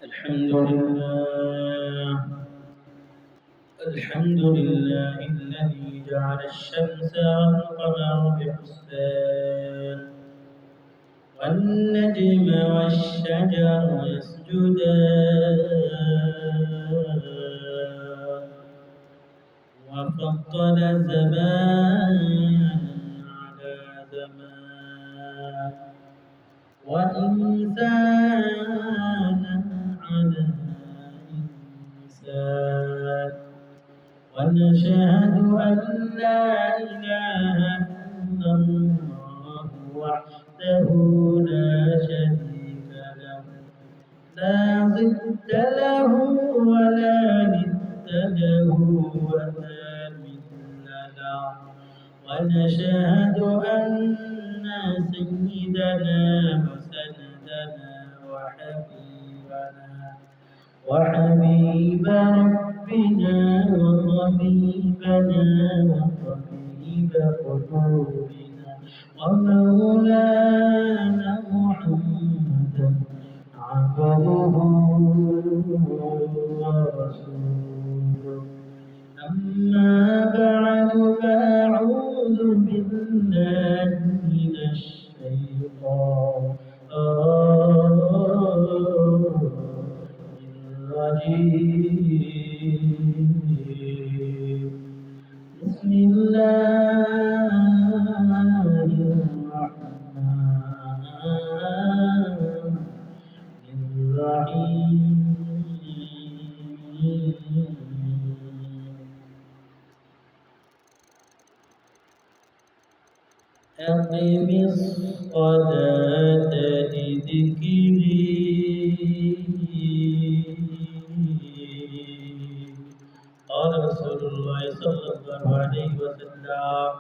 الحمد لله الحمد لله الذي جعل الشمس والقمر بحسبان والنجم والشجر يسجدان وفضل زمان على زمان وإنسانا على إنسان ونشهد أن لا إله إلا الله وحده لا شريك له لا ضد له ولا ند له ولا مثل له ونشهد أن سيدنا وسندنا وحبيب ربنا وطبيبنا وطبيب قلوبنا ومولانا محمدا عبده ورسوله أما بعد فأعوذ بالله من الشيطان الرجيم بسم الله الرحمن الرحيم أقم الصلاة لذكري قال رسول الله صلى الله عليه وسلم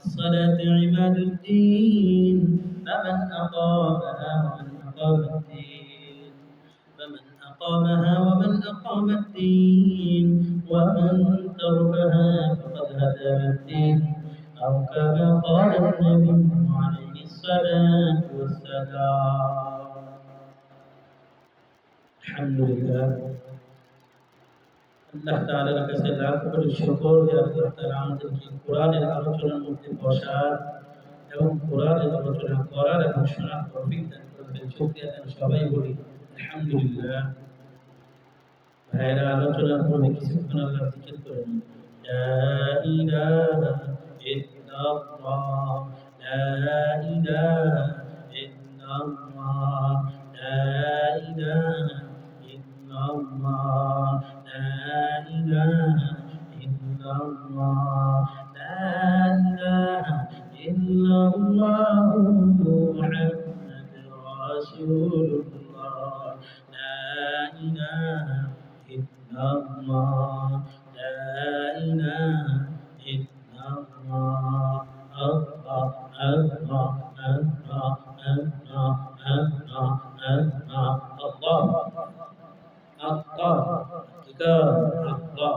الصلاة عماد الدين فمن أقامها ومن أقام الدين ومن تركها فقد هدم الدين أو كما قال النبي عليه الصلاة والسلام الحمد لله আল্লাহ তাআলার কাছে লাখ কোটি শুকর যে আল্লাহ তাআলা আমাদেরকে কোরআনের আলোচনার মধ্যে বসার এবং কোরআনের আলোচনা করার এবং শোনার তৌফিক দান করেছেন। শুকরিয়া দেন সবাই বলি আলহামদুলিল্লাহ। ভাইরা আলোচনার পরে কিছুক্ষণ আল্লাহ জিকির করেন লা ইলাহা ইল্লাল্লাহ লা ইলাহা ইল্লাল্লাহ লা ইলাহা ইল্লাল্লাহ لا إله إلا الله لا إله إلا الله محمد رسول الله لا إله إلا الله لا إله إلا الله الله الله الله الله الله الله الله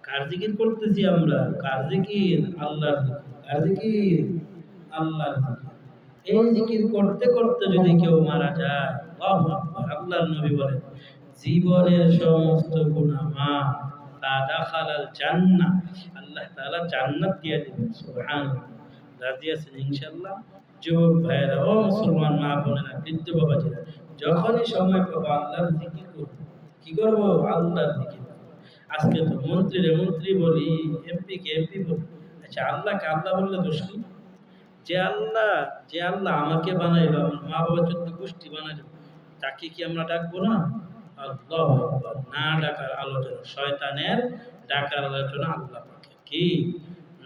কার জিকির করতেছি আমরা? কার জিকির? আল্লাহর জিকির। কার জিকির? আল্লাহর জিকির। এই জিকির করতে করতে যদি কেউ মারা যায়, আল্লাহু আকবার, আল্লাহর নবী বলেন জীবনের সমস্ত গুনাহ মাফ, তা দাখালাল জান্নাহ, আল্লাহ তাআলা জান্নাত দিয়ে দিবেন। সুবহানাল্লাহ। রাজি আছেন ইনশাআল্লাহ? যুবক ভাইরা, ও মুসলমান মা বোনেরা, বৃদ্ধ বাবাজিরা, যখনই সময় পাবো আল্লাহর জিকির করব। কি করব? আল্লাহর জিকির। আজকে তো মন্ত্রী বলি, এমপি বলি। আচ্ছা, আল্লাহকে আল্লাহ বললে দোষ কি? যে আল্লাহ আমাকে বানাইলো, আমার মা বাবা 14 গোষ্ঠী বানাইলো, তাকে কি আমরা ডাকবো না? আল্লাহু আকবার। না ডাকার আলোচনা শয়তানের, ডাকার আলোচনা আল্লাহ পাকের। কি?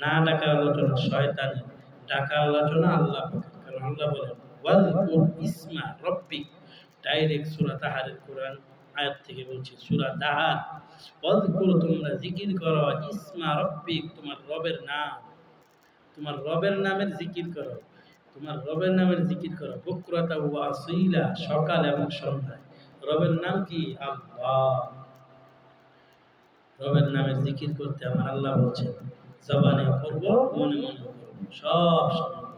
না ডাকার আলোচনা শয়তানের, ডাকার আলোচনা আল্লাহ পাকের। কারণ আল্লাহ বলেন ওয়াজকুর ইসমা রাব্বিক, ডাইরেক্ট সূরা তাহারের কোরআন আয়াত থেকে বলছি, সূরা তাহার। ওয়াজকুর, তোমরা জিকির করো, ইসমা রাব্বিক, তোমার রবের নাম, তোমার রবের নামের জিকির করো, তোমার রবের নামের জিকির করো, বুকরাতা ওয়া আসীলা, সকাল এবং সন্ধ্যায়। রবের নাম কি? আল্লাহ। রবের নামের জিকির করতে আমার আল্লাহ বলছেন জবানে করব, মনে মনে করব, সব সময়।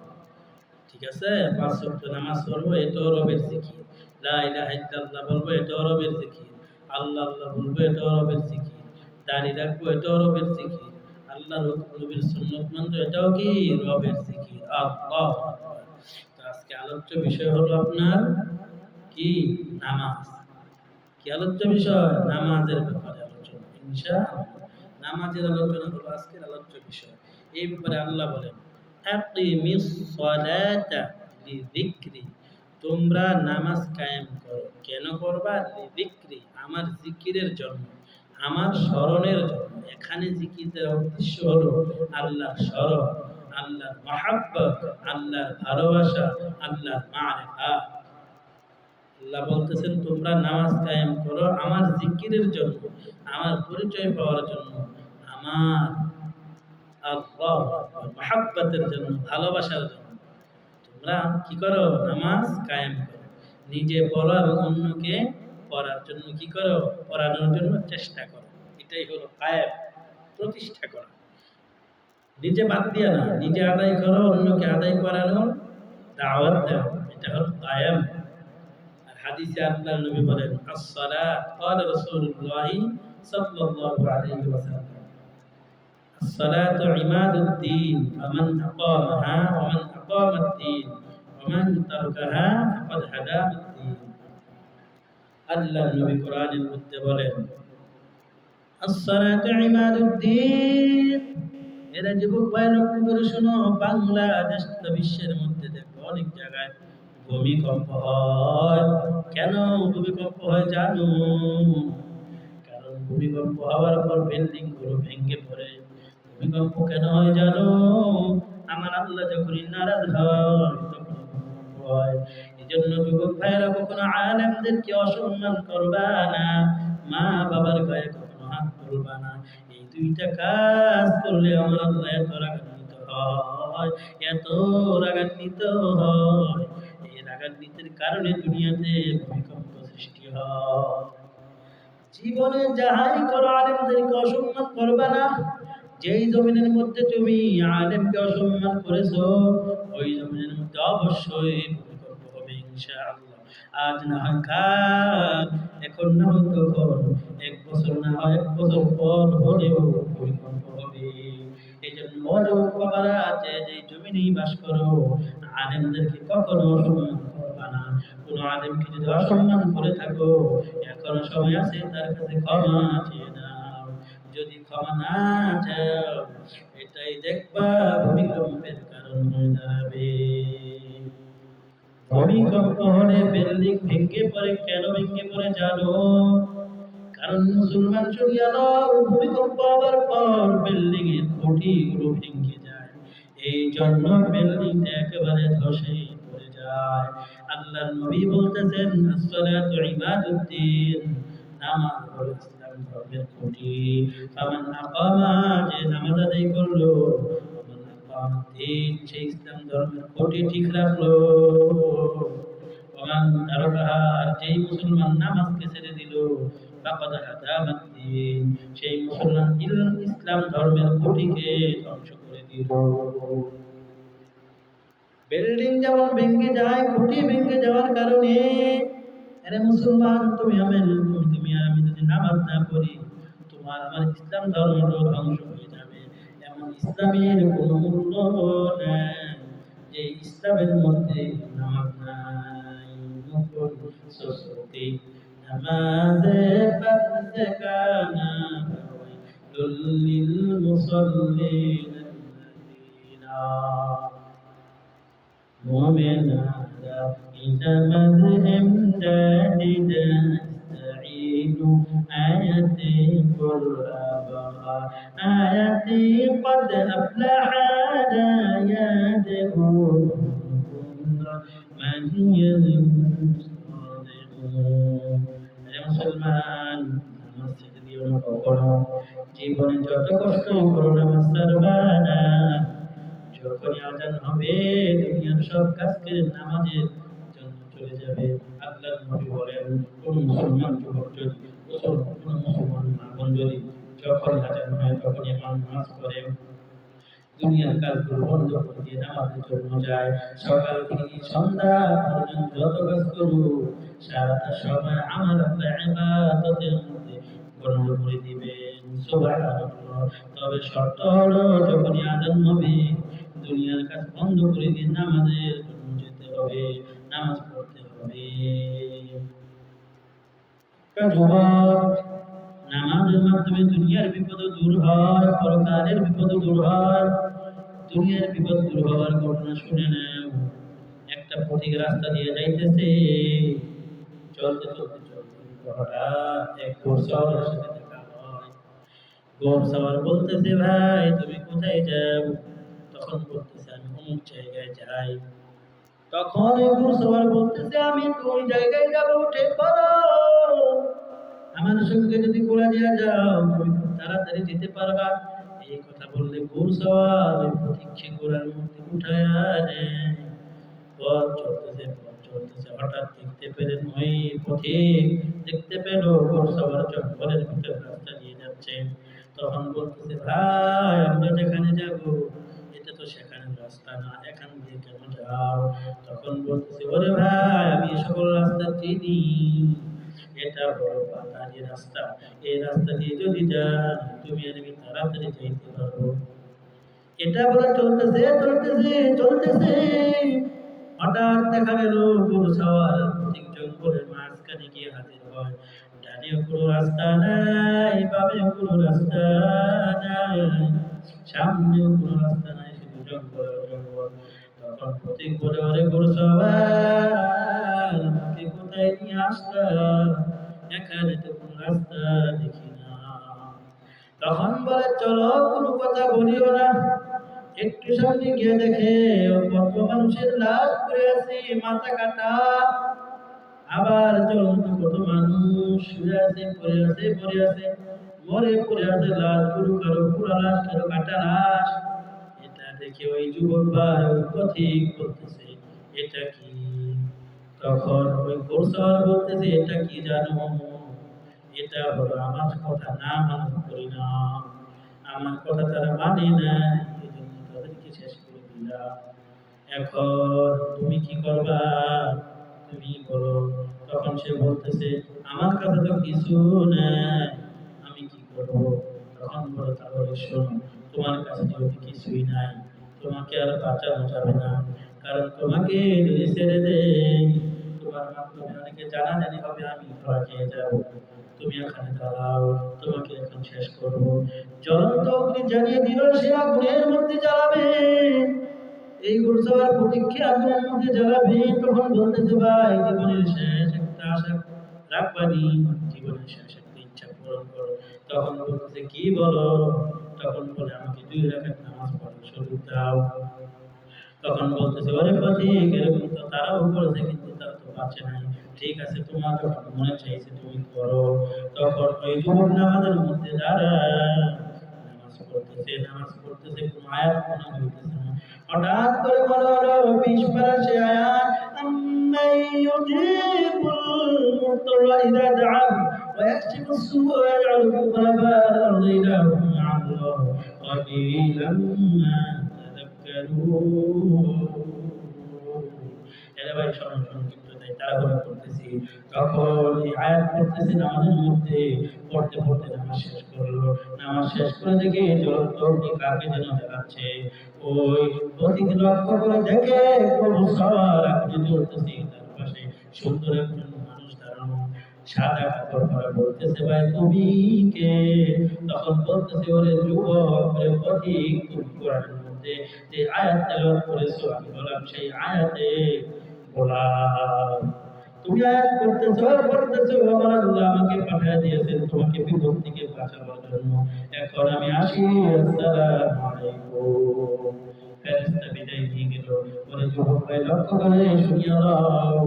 ঠিক আছে? 5 ওয়াক্ত নামাজ পড়বো, এটাও রবের জিকির। লা ইলাহা ইল্লাল্লাহ বলবো, এটাও রবের জিকির। আল্লাহ আল্লাহ বলবো, এটাও রবের জিকির। দাড়ি রাখবো, এটাও রবের জিকির। আল্লাহর নবীর সুন্নত মানবো, এটাও কি রবের জিকির। আল্লাহু আকবার। তো আজকে আলোচ্য বিষয় হলো আপনার কি? নামাজ। কি আলোচ্য বিষয়? নামাজের ব্যাপারে আলোচনা, ইনশাআল্লাহ। নামাজের আলোচনা হলো আজকের আলোচ্য বিষয়। এই ব্যাপারে আল্লাহ বলেন, আকিমিস সালাতা লিযিকরি, তোমরা নামাজ কায়েম করো। কেন করবা? লিযিকরি, আমার জিকিরের জন্য, আমার স্মরণের জন্য। এখানে জিকিরের উদ্দেশ্য হলো আল্লাহর স্মরণ, আল্লাহর মহাব্বত, আল্লাহর ভালোবাসা, আল্লাহর মারিফাত। আল্লাহ বলতেছেন তোমরা নামাজ কায়েম করো আমার জিকিরের জন্য, আমার পরিচয় পাওয়ার জন্য, আমার আল্লাহ মহাব্বতের জন্য, ভালোবাসার জন্য। তোমরা কি করো? নামাজ কায়েম করো। নিজে পড়ো এবং অন্যকে পড়ার জন্য কি করো? পড়ানোর জন্য চেষ্টা করো। এটাই হলো কায়েম, প্রতিষ্ঠা করা। নিজে বাদ দিয়া না, নিজে আদায় করো, অন্যকে আদায় করানো, দাওয়াত দাও। এটা হলো কায়েম। হাদিসে আল্লাহর নবী বলেন, as-সালাত ক্বালা রাসূলুল্লাহ সাল্লাল্লাহু আলাইহি ওয়াসাল্লাম, as-সালাতু ইমাদুদ্দিন ফামান আকামাহা ওয়া মান আকামাদ-দ্বীন ওয়া মান তারাকাহা ফাকাদ হাদামাদ-দ্বীন। আল্লাহর নবী কোরআনের মধ্যে বলেন, as-সালাতু ইমাদুদ্দিন। এরা যুবক ভাই লক্ষ্য করে শোনো, বাংলাদেশ তো বিশ্বের মধ্যে দেখো অনেক জায়গায় ভূমিকম্প হয়। কেন ভূমিকম্প হয় জানো? কারণ ভূমিকম্প হওয়ার পর বিল্ডিং গুলো ভেঙে পড়ে। ভূমিকম্প কেন হয় জানো? আমার আল্লাহ যখন নারাজ হয় তখন ভূমিকম্প হয়। এজন্য যুবক ভাইরা কখনো আলেমদেরকে অসম্মান করবা না, মা বাবার গায়ে কখনো হাত তুলবা না। এই দুইটা কাজ করলে আমার আল্লাহ এত রাগান্বিত হয়, এত রাগান্বিত হয়। এই রাগান্বিতের কারণে দুনিয়াতে ভূমিকম্প সৃষ্টি হয়। জীবনে যাহাই করো আলেমদেরকে অসম্মান করবা না। যেই জমিনের মধ্যে তুমি আলেমকে অসম্মান করেছো, ওই জমিনের মধ্যে অবশ্যই ভূমিকম্প হবে ইনশাআল্লাহ। আজ না হয় কাল, এখন না হয় তখন, 1 বছর না হয় 1 বছর পর হলেও ভূমিকম্প হবে। এই জন্য যুবক বাবারা, যে জমিনেই বাস করো, আলেমদেরকে কখনো অসম্মান করবা না। কোন আলেমকে যদি অসম্মান করে থাকো, এখনো সময় আছে, তার কাছে ক্ষমা চেয়ে নাও। যদি ক্ষমা না চাও, এটাই দেখবা ভূমিকম্পের কারণ হয়ে দাঁড়াবে। ভূমিকম্প হলে বিল্ডিং ভেঙে পড়ে। কেন ভেঙে পড়ে জানো? কারণ মুসলমান চলে গেল, ভূমিকম্প হওয়ার পর বিল্ডিং এর খুঁটিগুলো ভেঙে যায়। এই জন্য বিল্ডিংটা একেবারে ধসে পড়ে যায়। আল্লাহর নবী বলতেছেন, as-সালাতু ইমাদুদ্দিন, নামাজ হলো ইসলাম ধর্মের খুঁটি। ফামান আকামা, যে নামাজ আদায় করলো, ফামান আকামাদ-দ্বীন, সে ইসলাম ধর্মের খুঁটি ঠিক রাখলো। ওমান তারাকাহা, আর যেই মুসলমান নামাজকে ছেড়ে দিল, ফাকাদ হাদামাদ-দ্বীন, সেই মুসলমান ইসলাম ধর্মের খুঁটিকে ধ্বংস করে দিল। বিল্ডিং যেমন ভেঙে যায়, খুঁটি ভেঙে যাওয়ার কারণে, আরে মুসলমান, তুমি আর আমি যদি নামাজ না পড়ি, তোমার আমার ইসলাম ধর্মটাও ধ্বংস হয়ে যাবে। এমন ইসলামের কোনো মূল্য নাই যে ইসলামের মধ্যে নামাজ নাই। সত্যি নামাজে পড়তে কানা লিল মুসাল্লিন আল্লাযীনা মুমিনাতা ইতামাযহিম জাদিদা ইস্তাঈনু আয়াতি কুরআবা আয়াতি قد أفلح يدعون من يصدقون. মুসলমান, নামাজ ছেড়ে দিও না কখনো। জীবনে যত কষ্ট করো, নামাজ ছাড়বা না। যখনই আজান হবে, দুনিয়ার সব কাজ করে নামাজের জন্য চলে যাবে। আল্লাহর নবী বলেন, কোন মুসলমান যুবক যদি, কোন মুসলমান মা বোন যদি যখন আজান হয় তখনই নামাজ পড়ে, দুনিয়ার কাজগুলো বন্ধ করে দিয়ে নামাজের জন্য যায়। সকাল থেকে সন্ধ্যা পর্যন্ত যত কাজ করুক সারাটা সময় আমার আল্লাহ ইবাদতের মধ্যে গণ্য করে দিবেন। সুবহানাল্লাহ। তবে শর্ত হলো যখনই আযান হবে দুনিয়ার কাজ বন্ধ করে দিয়ে নামাজের জন্য যেতে হবে, নামাজ পড়তে হবে। যুবক, নামাজের মাধ্যমে দুনিয়ার বিপদ দূর হয়, পরকালের বিপদ দূর হয়। দুনিয়ার বিপদ দূর হওয়ার ঘটনা শুনে নাও। একটা পথিক রাস্তা দিয়ে যাইতেছে, চলতে চলতে চলতে হঠাৎ এক ঘোড়সওয়ারের সাথে দেখা হয়। ঘোড়সওয়ার বলতেছে, ভাই তুমি কোথায় যাও? তখন বলতেছে, আমি অমুক জায়গায় যাই। তখন এই ঘোড়সওয়ার বলতেছে, আমি তো ওই জায়গায় যাবো, উঠে পড়ো। আমার সঙ্গে যদি ঘোড়া দিয়া যাও তুমি খুব তাড়াতাড়ি যেতে পারবা। এই কথা বললে ঘোড়সওয়ার ওই পথিককে ঘোড়ার মধ্যে উঠায়া নেয়। পথ চলতেছে হঠাৎ দেখতে পেলেন ওই পথিক দেখতে পেল ঘোড়সওয়ার জঙ্গলের ভিতর রাস্তা দিয়ে যাচ্ছে। তখন বলতেছে, ভাই আমরা যেখানে যাব এটা তো সেখানে রাস্তা না, এখান দিয়ে কেন যাও? তখন বলতেছে, ওরে ভাই আমি এই সকল রাস্তা চিনি, এটা বড় পাহাড়ি রাস্তা, এই রাস্তা দিয়ে যদি যান তুমি আর আমি তাড়াতাড়ি যাইতে পারবো। এটা বলে চলতেছে চলতেছে চলতেছে, হঠাৎ দেখা গেল ঘোড়সওয়ার ঠিক জঙ্গলের মাঝখানে গিয়ে হাজির হয়। ডানেও কোনো রাস্তা নাই, বামেও কোনো রাস্তা নাই, সামনেও কোনো রাস্তা নাই, শুধু জঙ্গল জঙ্গল। তখন প্রতীক বলে, ওরে ঘোড়সওয়ার আমাকে কোথায় নিয়ে আসলা? এখানে তো কোনো রাস্তা দেখি না। তখন বলে, চলো কোনো কথা বলিও না, একটু সামনে গিয়ে দেখে কত মানুষের লাশ পড়ে আছে, মাথা কাটা। আবার চলন্ত কত মানুষ শুয়ে আছে, পড়ে আছে, পড়ে আছে, মরে পড়ে আছে লাশগুলো, কারো পুরা লাশ, কারো কাটা লাশ। এটা দেখে ওই যুবক ভাই ওই পথিক বলতেছে, এটা কি? তখন ওই ঘোড়সওয়ার বলতেছে, এটা কি জানো? এটা হলো আমার কথা না মানা পরিণাম। আমার কথা তারা মানে না, এই জন্য তাদেরকে শেষ করে দিলাম। এখন তুমি কি করবা? তুমি বলো। তখন সে বলতেছে, আমার কাছে তো কিছু নাই, আমি কি করব? তখন বলে, তাহলে শোনো, তোমার কাছে যদি কিছুই নাই তোমাকে আর বাঁচানো যাবে না, কারণ তোমাকে যদি ছেড়ে দেই তোমার মাধ্যমে অনেকে জানাজানি হবে, আমি ধরা খেয়ে যাব। তুমি এখানে দাঁড়াও, তোমাকে এখন শেষ করব। জ্বলন্ত অগ্নি জ্বালিয়ে দিল, সে আগুনের মধ্যে জ্বালাবে। এই ঘোড়সওয়ার প্রতীক্ষা আগুনের মধ্যে জ্বালাবে। তখন বলতেছে, ভাই জীবনের শেষ একটা আশা রাখবানি, জীবনের শেষ একটা ইচ্ছা পূরণ করো। তখন বলতেছে, কি বলো? তখন বলে, আমাকে 2 রাকাত নামাজ পড়ার সুযোগ দাও। তখন বলতেছে, ওরে পথিক এরকম তো তারাও করেছে কিন্তু তারা তো বাঁচে নাই। ঠিক আছে, তোমার যখন মনে চাইছে তুমি করো। তখন ওই যুবক নামাজের মধ্যে দাঁড়ায় নামাজ পড়তেছে, কোনো আয়াত মনে হইতেছে না। হঠাৎ করে মনে হলো 20 পারা সে আয়াত, আম্মান ইউজিবুল মুত্তারা ইযা দাআ ওয়া ইয়াকশিফু السوء ويجعلكم خلفاء الأرض إله مع الله قليلا ما تذكرون। এরা ভাই শোনো শোনো, কিন্তু তাই তাড়াহুড়া করতেছি। তখন এই আয়াত পড়তেছি নামাজের মধ্যে, পড়তে পড়তে নামাজ শেষ করলো। নামাজ শেষ করে দেখে জ্বলন্ত অগ্নি কাকে যেন জ্বালাচ্ছে। ওই পথিক লক্ষ্য করে দেখে ঘোড়সওয়ার আগুনে জ্বলতেছে, তার পাশে সুন্দর একজন মানুষ দাঁড়ানো, সাদা কাপড় পরা। বলতেছে, ভাই তুমি কে? তখন বলতেছে, ওরে যুবক, ওরে পথিক, তুমি কোরআনের মধ্যে যে আয়াত তেলাওয়াত করেছো আমি বললাম সেই আয়াতে গোলাম। তুমি আয়াত করতেছো, আমার আল্লাহ আমাকে পাঠিয়ে দিয়েছেন তোমাকে বিপদ থেকে বাঁচাবার জন্য। এখন আমি আসি, আসসালামু আলাইকুম। ফেরেশতা বিদায় নিয়ে গেল। বলে, যুবক ভাই লক্ষ্য করে শুনিয়া দাও,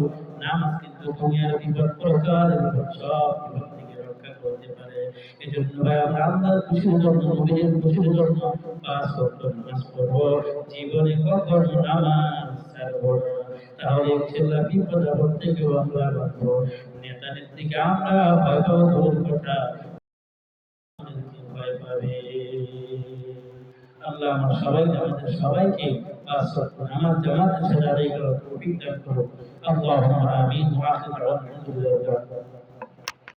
নামাজ কিন্তু দুনিয়ার বিপদ, পরকালের বিপদ, সব বিপদ থেকে রক্ষা করতে পারে। এজন্য ভাই আমরা আল্লাহর খুশির জন্য, নবীর খুশির জন্য 5 ওয়াক্ত নামাজ পড়বো, জীবনে কখনো নামাজ ছাড়বো না। তাহলে ইনশাআল্লাহ বিপদ আপদ থেকেও আমরা বাঁচবো। নেতা নেত্রীকে আমরা ভয় পাবো দূরের কথা, আমাদেরকে ভয় পাবে। আল্লাহ আমার সবাইকে আমাদের সবাইকে আমার জামাতের সাথে আদায় করার তৌফিক দান করো। আল্লাহুম্মা আমিন ওয়া আখিরু দাওয়ানা আলহামদুলিল্লাহি রাব্বিল আলামিন।